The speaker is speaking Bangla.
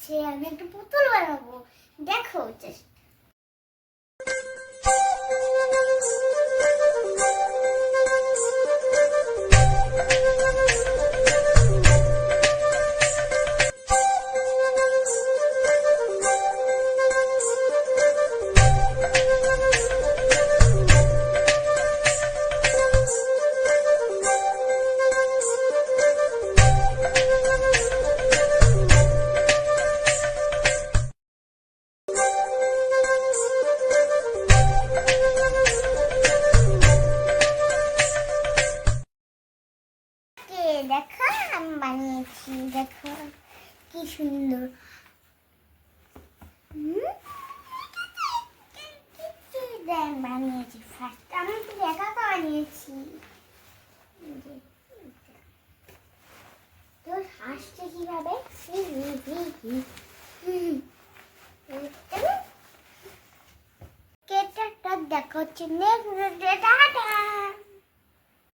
হচ্ছে আমি একটা পুতুল বানাবো। দেখো চেষ্টা। দেখো আমি বানিয়েছি, দেখো কি সুন্দর। বানিয়েছি ফার্স্ট আমি তো একা বানিয়েছি। তোর হাসছে কিভাবে? কেকটা দেখা হচ্ছে নেক্সট ভিডিওতে। টাটা।